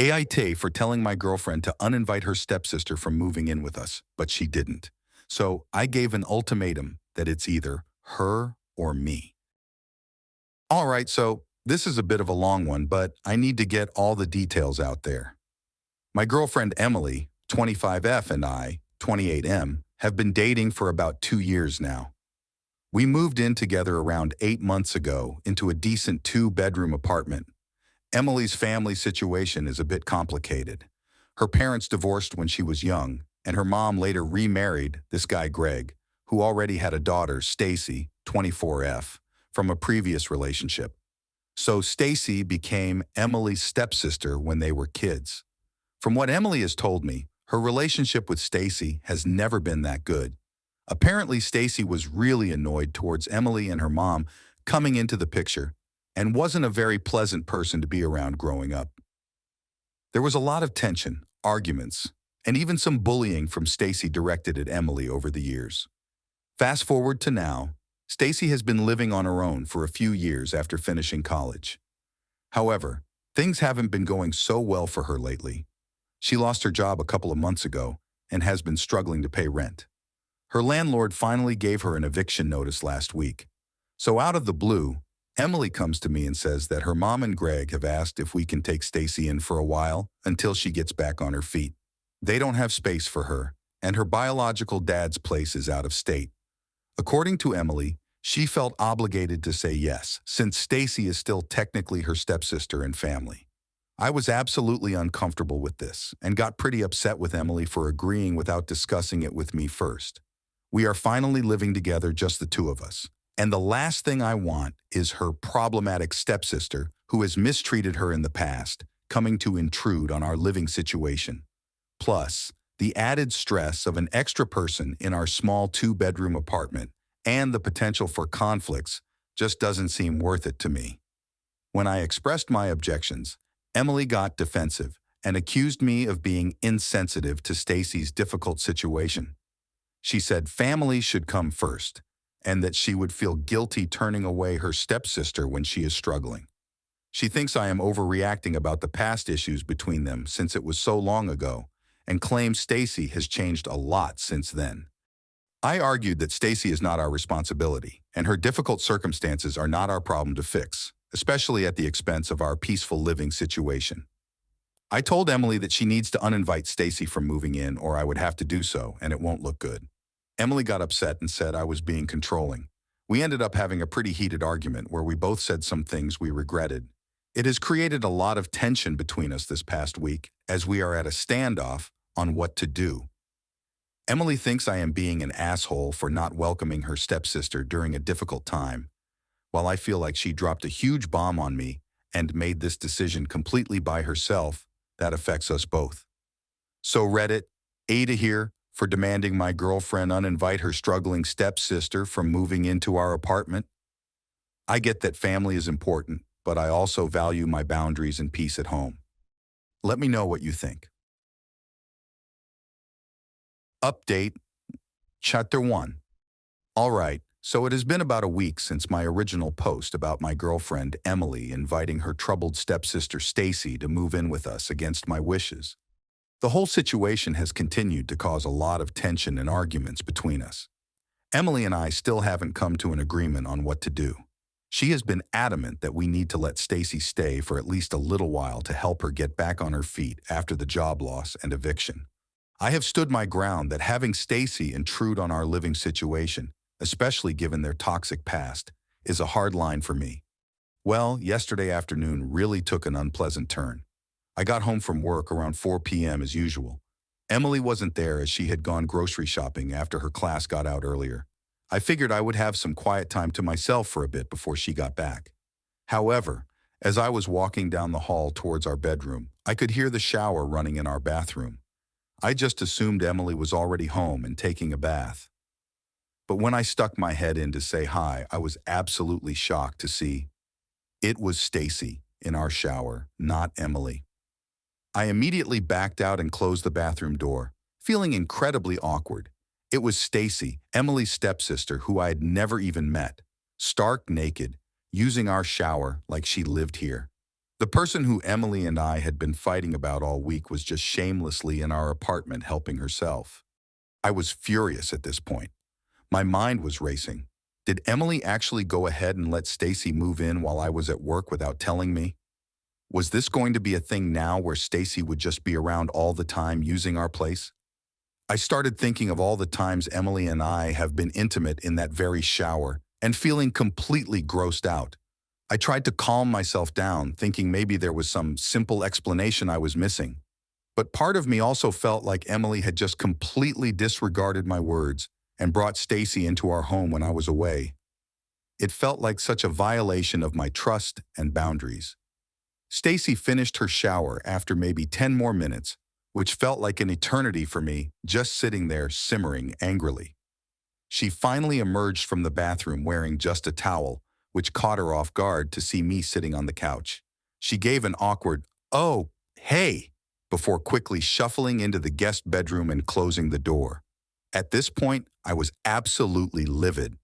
AITA for telling my girlfriend to uninvite her stepsister from moving in with us, but she didn't. So I gave an ultimatum that it's either her or me. All right, so this is a bit of a long one, but I need to get all the details out there. My girlfriend Emily, 25F, and I, 28M, have been dating for about 2 years now. We moved in together around 8 months ago into a decent 2-bedroom apartment. Emily's family situation is a bit complicated. Her parents divorced when she was young, and her mom later remarried this guy Greg, who already had a daughter, Stacy, 24F, from a previous relationship. So Stacy became Emily's stepsister when they were kids. From what Emily has told me, her relationship with Stacy has never been that good. Apparently, Stacy was really annoyed towards Emily and her mom coming into the picture and wasn't a very pleasant person to be around growing up. There was a lot of tension, arguments, and even some bullying from Stacy directed at Emily over the years. Fast forward to now, Stacy has been living on her own for a few years after finishing college. However, things haven't been going so well for her lately. She lost her job a couple of months ago and has been struggling to pay rent. Her landlord finally gave her an eviction notice last week. So out of the blue, Emily comes to me and says that her mom and Greg have asked if we can take Stacy in for a while until she gets back on her feet. They don't have space for her, and her biological dad's place is out of state. According to Emily, she felt obligated to say yes, since Stacy is still technically her stepsister and family. I was absolutely uncomfortable with this and got pretty upset with Emily for agreeing without discussing it with me first. We are finally living together, just the two of us. And the last thing I want is her problematic stepsister, who has mistreated her in the past, coming to intrude on our living situation. Plus, the added stress of an extra person in our small 2-bedroom apartment and the potential for conflicts just doesn't seem worth it to me. When I expressed my objections, Emily got defensive and accused me of being insensitive to Stacy's difficult situation. She said family should come first, and that she would feel guilty turning away her stepsister when she is struggling. She thinks I am overreacting about the past issues between them since it was so long ago, and claims Stacy has changed a lot since then. I argued that Stacy is not our responsibility, and her difficult circumstances are not our problem to fix, especially at the expense of our peaceful living situation. I told Emily that she needs to uninvite Stacy from moving in, or I would have to do so, and it won't look good. Emily got upset and said I was being controlling. We ended up having a pretty heated argument where we both said some things we regretted. It has created a lot of tension between us this past week, as we are at a standoff on what to do. Emily thinks I am being an asshole for not welcoming her stepsister during a difficult time, while I feel like she dropped a huge bomb on me and made this decision completely by herself that affects us both. So Reddit, AITA here for demanding my girlfriend uninvite her struggling stepsister from moving into our apartment. I get that family is important, but I also value my boundaries and peace at home. Let me know what you think. Update, Chapter 1. All right, so it has been about a week since my original post about my girlfriend Emily inviting her troubled stepsister Stacy to move in with us against my wishes. The whole situation has continued to cause a lot of tension and arguments between us. Emily and I still haven't come to an agreement on what to do. She has been adamant that we need to let Stacy stay for at least a little while to help her get back on her feet after the job loss and eviction. I have stood my ground that having Stacy intrude on our living situation, especially given their toxic past, is a hard line for me. Well, yesterday afternoon really took an unpleasant turn. I got home from work around 4 p.m. as usual. Emily wasn't there as she had gone grocery shopping after her class got out earlier. I figured I would have some quiet time to myself for a bit before she got back. However, as I was walking down the hall towards our bedroom, I could hear the shower running in our bathroom. I just assumed Emily was already home and taking a bath. But when I stuck my head in to say hi, I was absolutely shocked to see it was Stacy in our shower, not Emily. I immediately backed out and closed the bathroom door, feeling incredibly awkward. It was Stacy, Emily's stepsister, who I had never even met, stark naked, using our shower like she lived here. The person who Emily and I had been fighting about all week was just shamelessly in our apartment helping herself. I was furious at this point. My mind was racing. Did Emily actually go ahead and let Stacy move in while I was at work without telling me? Was this going to be a thing now where Stacy would just be around all the time using our place? I started thinking of all the times Emily and I have been intimate in that very shower and feeling completely grossed out. I tried to calm myself down, thinking maybe there was some simple explanation I was missing. But part of me also felt like Emily had just completely disregarded my words and brought Stacy into our home when I was away. It felt like such a violation of my trust and boundaries. Stacy finished her shower after maybe 10 more minutes, which felt like an eternity for me, just sitting there simmering angrily. She finally emerged from the bathroom wearing just a towel, which caught her off guard to see me sitting on the couch. She gave an awkward, "Oh, hey," before quickly shuffling into the guest bedroom and closing the door. At this point, I was absolutely livid.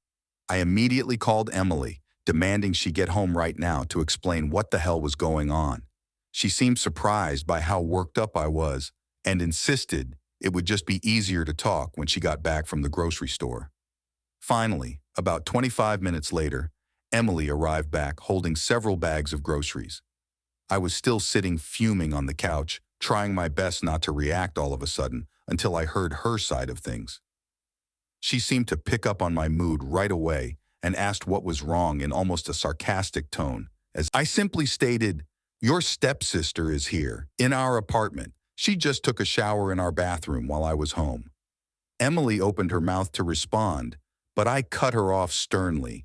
I immediately called Emily, demanding she get home right now to explain what the hell was going on. She seemed surprised by how worked up I was and insisted it would just be easier to talk when she got back from the grocery store. Finally, about 25 minutes later, Emily arrived back holding several bags of groceries. I was still sitting fuming on the couch, trying my best not to react all of a sudden until I heard her side of things. She seemed to pick up on my mood right away and asked what was wrong in almost a sarcastic tone, as I simply stated, "Your stepsister is here, in our apartment. She just took a shower in our bathroom while I was home." Emily opened her mouth to respond, but I cut her off sternly.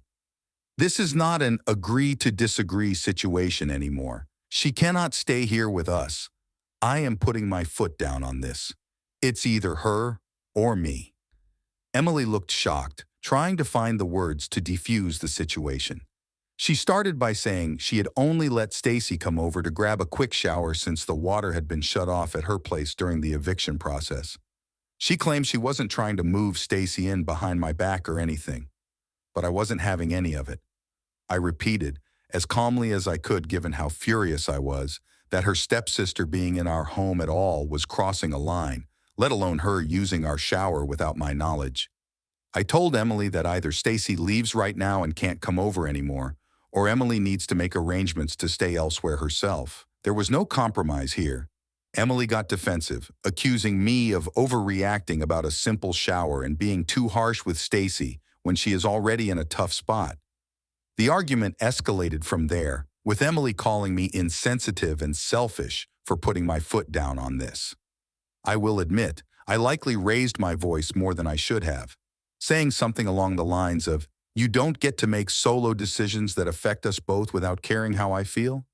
"This is not an agree to disagree situation anymore. She cannot stay here with us. I am putting my foot down on this. It's either her or me." Emily looked shocked, trying to find the words to defuse the situation. She started by saying she had only let Stacy come over to grab a quick shower since the water had been shut off at her place during the eviction process. She claimed she wasn't trying to move Stacy in behind my back or anything, but I wasn't having any of it. I repeated, as calmly as I could given how furious I was, that her stepsister being in our home at all was crossing a line, let alone her using our shower without my knowledge. I told Emily that either Stacy leaves right now and can't come over anymore, or Emily needs to make arrangements to stay elsewhere herself. There was no compromise here. Emily got defensive, accusing me of overreacting about a simple shower and being too harsh with Stacy when she is already in a tough spot. The argument escalated from there, with Emily calling me insensitive and selfish for putting my foot down on this. I will admit, I likely raised my voice more than I should have, saying something along the lines of, "You don't get to make solo decisions that affect us both without caring how I feel?"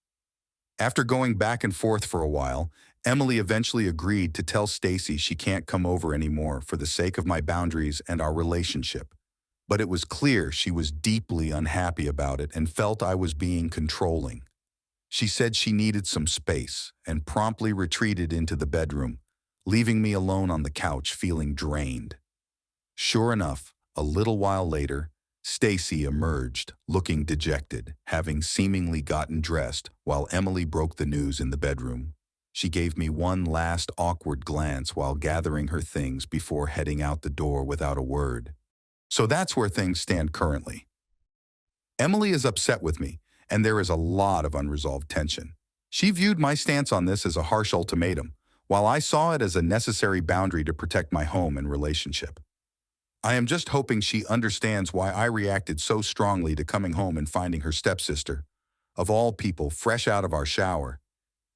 After going back and forth for a while, Emily eventually agreed to tell Stacy she can't come over anymore for the sake of my boundaries and our relationship. But it was clear she was deeply unhappy about it and felt I was being controlling. She said she needed some space and promptly retreated into the bedroom, leaving me alone on the couch feeling drained. Sure enough, a little while later, Stacy emerged, looking dejected, having seemingly gotten dressed while Emily broke the news in the bedroom. She gave me one last awkward glance while gathering her things before heading out the door without a word. So that's where things stand currently. Emily is upset with me, and there is a lot of unresolved tension. She viewed my stance on this as a harsh ultimatum, while I saw it as a necessary boundary to protect my home and relationship. I am just hoping she understands why I reacted so strongly to coming home and finding her stepsister, of all people, fresh out of our shower.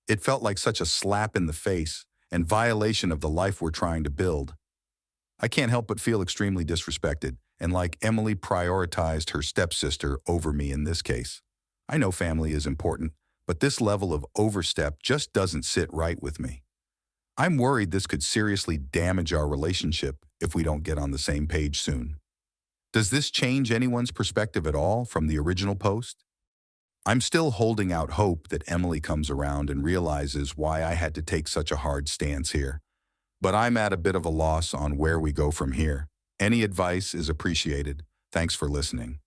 It felt like such a slap in the face and violation of the life we're trying to build. I can't help but feel extremely disrespected, and like Emily prioritized her stepsister over me in this case. I know family is important, but this level of overstep just doesn't sit right with me. I'm worried this could seriously damage our relationship if we don't get on the same page soon. Does this change anyone's perspective at all from the original post? I'm still holding out hope that Emily comes around and realizes why I had to take such a hard stance here. But I'm at a bit of a loss on where we go from here. Any advice is appreciated. Thanks for listening.